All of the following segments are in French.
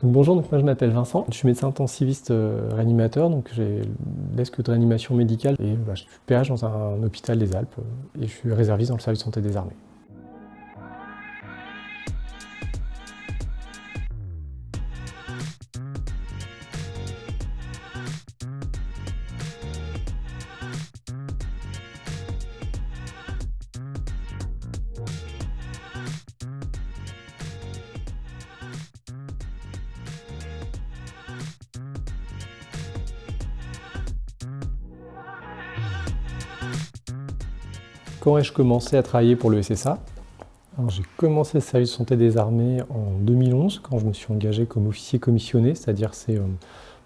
Bonjour, moi je m'appelle Vincent, je suis médecin intensiviste réanimateur, donc j'ai le desk de réanimation médicale et je suis PH dans un hôpital des Alpes et je suis réserviste dans le service santé des armées. Quand ai-je commencé à travailler pour le SSA? Alors, j'ai commencé le service santé des armées en 2011 quand je me suis engagé comme officier commissionné, c'est-à-dire c'est un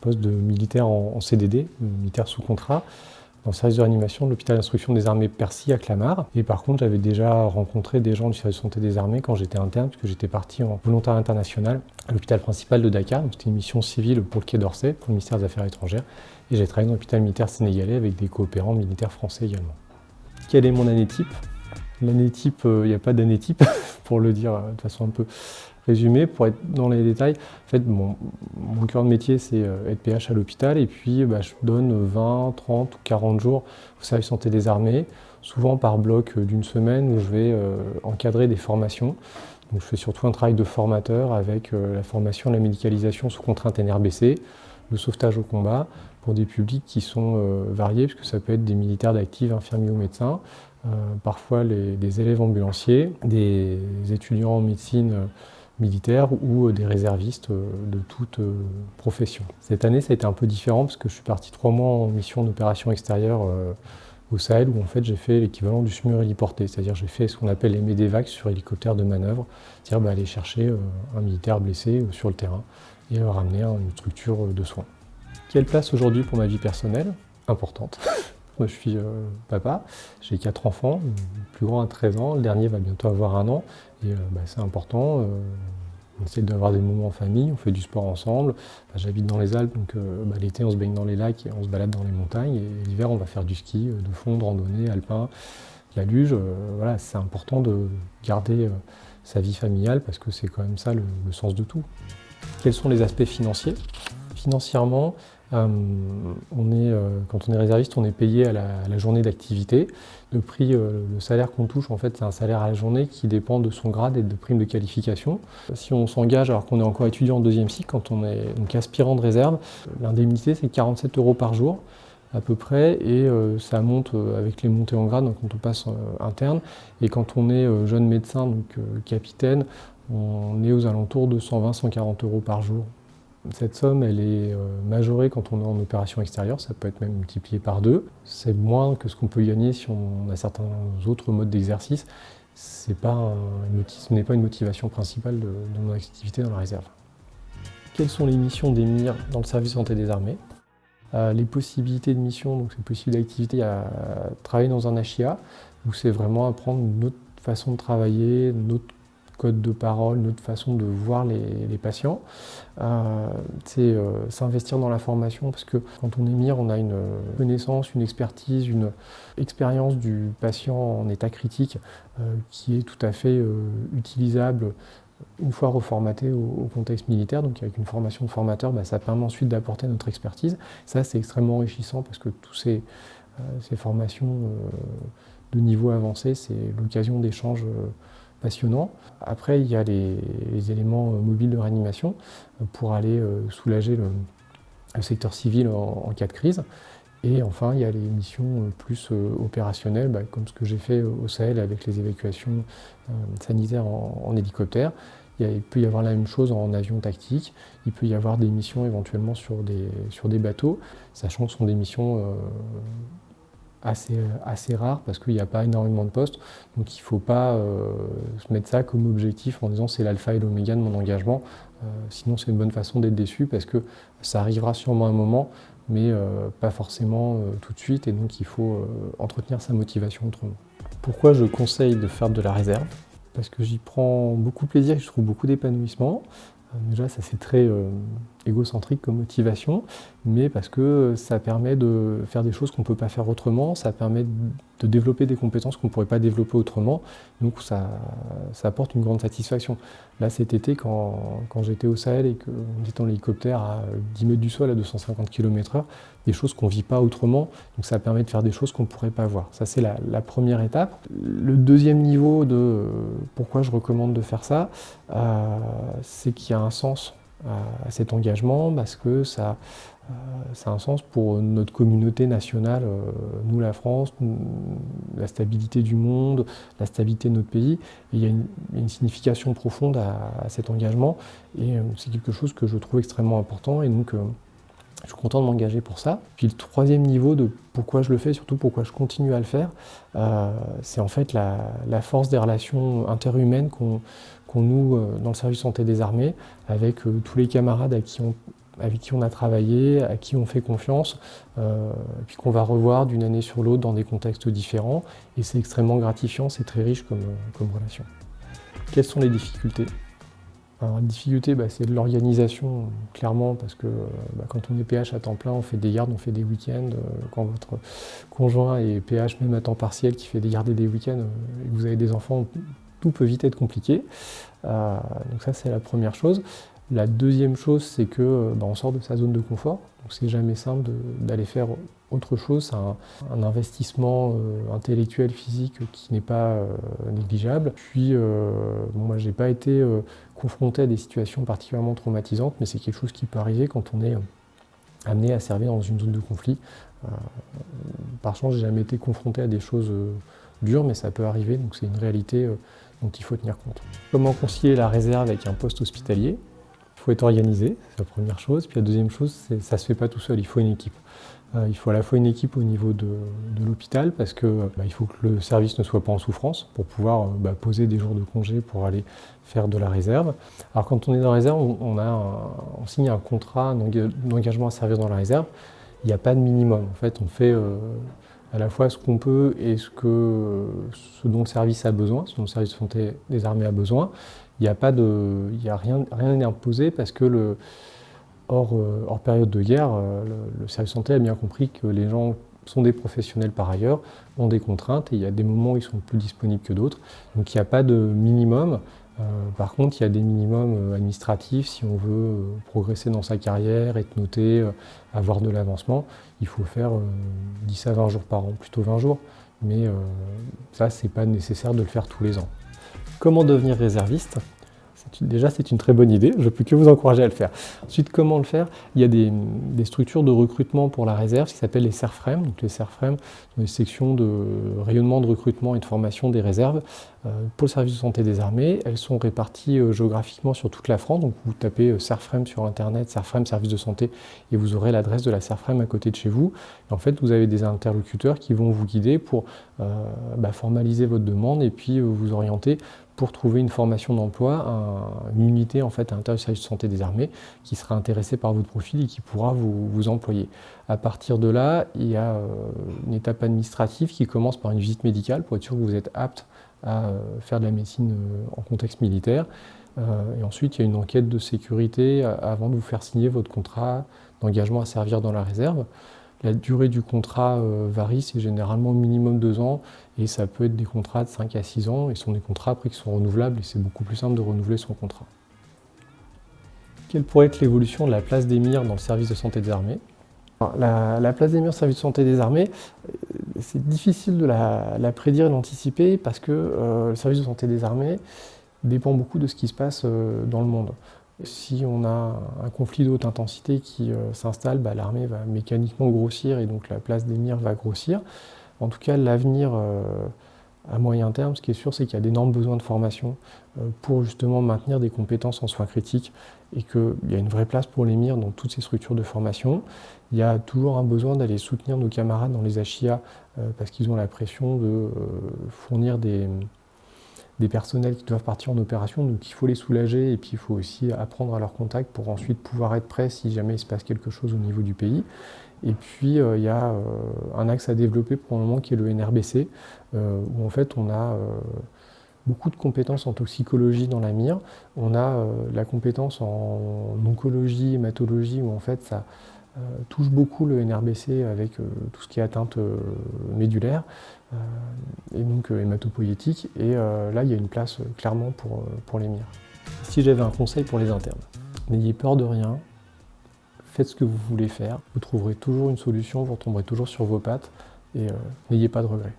poste de militaire en CDD, militaire sous contrat, dans le service de réanimation de l'hôpital d'instruction des armées Percy à Clamart. Et par contre, j'avais déjà rencontré des gens du service santé des armées quand j'étais interne, puisque j'étais parti en volontaire international à l'hôpital principal de Dakar. Donc, c'était une mission civile pour le Quai d'Orsay, pour le ministère des Affaires étrangères. Et j'ai travaillé dans l'hôpital militaire sénégalais avec des coopérants militaires français également. Quelle est mon année type? L'année type, il n'y a pas d'année type, pour le dire de façon un peu résumée. Pour être dans les détails, en fait, mon cœur de métier, c'est être PH à l'hôpital. Et puis, je donne 20, 30 ou 40 jours au service santé des armées, souvent par bloc d'une semaine où je vais encadrer des formations. Donc, je fais surtout un travail de formateur avec la formation, la médicalisation sous contrainte NRBC, le sauvetage au combat, pour des publics qui sont variés, puisque ça peut être des militaires d'actifs, infirmiers ou médecins, parfois des élèves ambulanciers, des étudiants en médecine militaire ou des réservistes de toute profession. Cette année, ça a été un peu différent parce que je suis parti 3 mois en mission d'opération extérieure au Sahel où en fait j'ai fait l'équivalent du SMUR héliporté, c'est-à-dire j'ai fait ce qu'on appelle les MEDEVAC sur hélicoptère de manœuvre, c'est-à-dire aller chercher un militaire blessé sur le terrain et le ramener à une structure de soins. Quelle place aujourd'hui pour ma vie personnelle? Importante. Moi, je suis papa, j'ai 4 enfants, le plus grand a 13 ans, le dernier va bientôt avoir 1 an. Et c'est important, on essaie d'avoir des moments en famille, on fait du sport ensemble. J'habite dans les Alpes, donc l'été on se baigne dans les lacs et on se balade dans les montagnes. Et l'hiver on va faire du ski, de fond, de randonnée, alpin, de la luge. Voilà, c'est important de garder sa vie familiale parce que c'est quand même ça le sens de tout. Quels sont les aspects financiers? Financièrement, quand on est réserviste, on est payé à la journée d'activité. Le salaire qu'on touche, en fait, c'est un salaire à la journée qui dépend de son grade et de primes de qualification. Si on s'engage alors qu'on est encore étudiant en deuxième cycle, quand on est donc aspirant de réserve, l'indemnité c'est 47 € par jour à peu près, et ça monte avec les montées en grade, donc quand on passe interne. Et quand on est jeune médecin, donc capitaine, on est aux alentours de 120-140 € par jour. Cette somme, elle est majorée quand on est en opération extérieure, ça peut être même multiplié par 2. C'est moins que ce qu'on peut gagner si on a certains autres modes d'exercice. Ce n'est pas une motivation principale de mon activité dans la réserve. Quelles sont les missions des MIR dans le service santé des armées? Les possibilités de mission, donc c'est possible d'activité à travailler dans un HIA, où c'est vraiment apprendre une autre façon de travailler, notre code de parole, notre façon de voir les patients. C'est s'investir dans la formation parce que quand on est MIR, on a une connaissance, une expertise, une expérience du patient en état critique qui est tout à fait utilisable une fois reformaté au contexte militaire. Donc avec une formation de formateur, ça permet ensuite d'apporter notre expertise. Ça, c'est extrêmement enrichissant parce que toutes ces formations de niveau avancé, c'est l'occasion d'échanges passionnant. Après, il y a les éléments mobiles de réanimation pour aller soulager le secteur civil en cas de crise. Et enfin, il y a les missions plus opérationnelles, comme ce que j'ai fait au Sahel avec les évacuations sanitaires en hélicoptère. Il peut y avoir la même chose en avion tactique. Il peut y avoir des missions éventuellement sur des bateaux, sachant que ce sont des missions assez rare parce qu'il n'y a pas énormément de postes, donc il ne faut pas se mettre ça comme objectif en disant c'est l'alpha et l'oméga de mon engagement, sinon c'est une bonne façon d'être déçu parce que ça arrivera sûrement un moment mais pas forcément tout de suite, et donc il faut entretenir sa motivation autrement. Pourquoi je conseille de faire de la réserve? Parce que j'y prends beaucoup de plaisir et je trouve beaucoup d'épanouissement. Déjà ça c'est très égocentrique comme motivation, mais parce que ça permet de faire des choses qu'on ne peut pas faire autrement, ça permet de développer des compétences qu'on ne pourrait pas développer autrement, donc ça apporte une grande satisfaction. Là cet été, quand j'étais au Sahel et qu'on était en hélicoptère à 10 mètres du sol à 250 km/h, des choses qu'on ne vit pas autrement, donc ça permet de faire des choses qu'on ne pourrait pas voir. Ça c'est la première étape. Le deuxième niveau de pourquoi je recommande de faire ça, c'est qu'il y a un sens à cet engagement, parce que ça a un sens pour notre communauté nationale, nous la France, la stabilité du monde, la stabilité de notre pays. Et il y a une signification profonde à cet engagement, et c'est quelque chose que je trouve extrêmement important, et donc je suis content de m'engager pour ça. Puis le troisième niveau de pourquoi je le fais, surtout pourquoi je continue à le faire, c'est en fait la force des relations interhumaines qu'on noue dans le service santé des armées, avec tous les camarades avec qui on a travaillé, à qui on fait confiance, puis qu'on va revoir d'une année sur l'autre dans des contextes différents. Et c'est extrêmement gratifiant, c'est très riche comme relation. Quelles sont les difficultés ? Alors, la difficulté, c'est de l'organisation, clairement, parce que quand on est PH à temps plein, on fait des gardes, on fait des week-ends. Quand votre conjoint est PH même à temps partiel, qui fait des gardes et des week-ends, et que vous avez des enfants, tout peut vite être compliqué. Donc ça, c'est la première chose. La deuxième chose, c'est que on sort de sa zone de confort. Donc c'est jamais simple d'aller faire autre chose. C'est un investissement intellectuel, physique qui n'est pas négligeable. Puis, moi, j'ai pas été confronté à des situations particulièrement traumatisantes, mais c'est quelque chose qui peut arriver quand on est amené à servir dans une zone de conflit. Par chance, j'ai jamais été confronté à des choses dures, mais ça peut arriver, donc c'est une réalité dont il faut tenir compte. Comment concilier la réserve avec un poste hospitalier ? Il faut être organisé, c'est la première chose. Puis la deuxième chose, ça ne se fait pas tout seul, il faut une équipe. Il faut à la fois une équipe au niveau de l'hôpital, parce que il faut que le service ne soit pas en souffrance pour pouvoir poser des jours de congé pour aller faire de la réserve. Alors quand on est dans la réserve, on signe un contrat d'engagement à servir dans la réserve. Il n'y a pas de minimum. En fait, on fait à la fois ce qu'on peut et ce dont le service a besoin, ce dont le service de santé des armées a besoin. Il n'y a rien n'est imposé, parce que hors période de guerre, le service de santé a bien compris que les gens sont des professionnels par ailleurs, ont des contraintes, et il y a des moments où ils sont plus disponibles que d'autres. Donc il n'y a pas de minimum. Par contre, il y a des minimums administratifs. Si on veut progresser dans sa carrière, être noté, avoir de l'avancement, il faut faire 10 à 20 jours par an, plutôt 20 jours. Mais ça, c'est pas nécessaire de le faire tous les ans. Comment devenir réserviste ? Déjà, c'est une très bonne idée, je ne peux que vous encourager à le faire. Ensuite, comment le faire ? Il y a des structures de recrutement pour la réserve qui s'appellent les CERFREM. Donc, les CERFREM sont des sections de rayonnement de recrutement et de formation des réserves pour le service de santé des armées. Elles sont réparties géographiquement sur toute la France. Donc, vous tapez CERFREM sur Internet, CERFREM service de santé, et vous aurez l'adresse de la CERFREM à côté de chez vous. Et en fait, vous avez des interlocuteurs qui vont vous guider pour formaliser votre demande et puis vous orienter pour trouver une formation d'emploi, une unité en fait à l'intérieur du service de santé des armées qui sera intéressée par votre profil et qui pourra vous employer. À partir de là, il y a une étape administrative qui commence par une visite médicale pour être sûr que vous êtes apte à faire de la médecine en contexte militaire. Et ensuite, il y a une enquête de sécurité avant de vous faire signer votre contrat d'engagement à servir dans la réserve. La durée du contrat varie, c'est généralement minimum 2 ans, et ça peut être des contrats de 5 à 6 ans, et ce sont des contrats après qui sont renouvelables, et c'est beaucoup plus simple de renouveler son contrat. Quelle pourrait être l'évolution de la place des MIR dans le service de santé des armées ? Alors, la place des MIR dans le service de santé des armées, c'est difficile de la prédire et d'anticiper, parce que le service de santé des armées dépend beaucoup de ce qui se passe dans le monde. Si on a un conflit de haute intensité qui s'installe, l'armée va mécaniquement grossir, et donc la place des MIR va grossir. En tout cas, l'avenir à moyen terme, ce qui est sûr, c'est qu'il y a d'énormes besoins de formation pour justement maintenir des compétences en soins critiques, et qu'il y a une vraie place pour les MIR dans toutes ces structures de formation. Il y a toujours un besoin d'aller soutenir nos camarades dans les HIA parce qu'ils ont la pression de fournir des personnels qui doivent partir en opération, donc il faut les soulager, et puis il faut aussi apprendre à leur contact pour ensuite pouvoir être prêt si jamais il se passe quelque chose au niveau du pays. Et puis il y a un axe à développer pour le moment qui est le NRBC, où en fait on a beaucoup de compétences en toxicologie dans la mire. On a la compétence en oncologie, hématologie, où en fait ça touche beaucoup le NRBC avec tout ce qui est atteinte médulaire et donc hématopoïétique. Et là, il y a une place clairement pour les mires. Si j'avais un conseil pour les internes, n'ayez peur de rien, faites ce que vous voulez faire, vous trouverez toujours une solution, vous retomberez toujours sur vos pattes et n'ayez pas de regrets.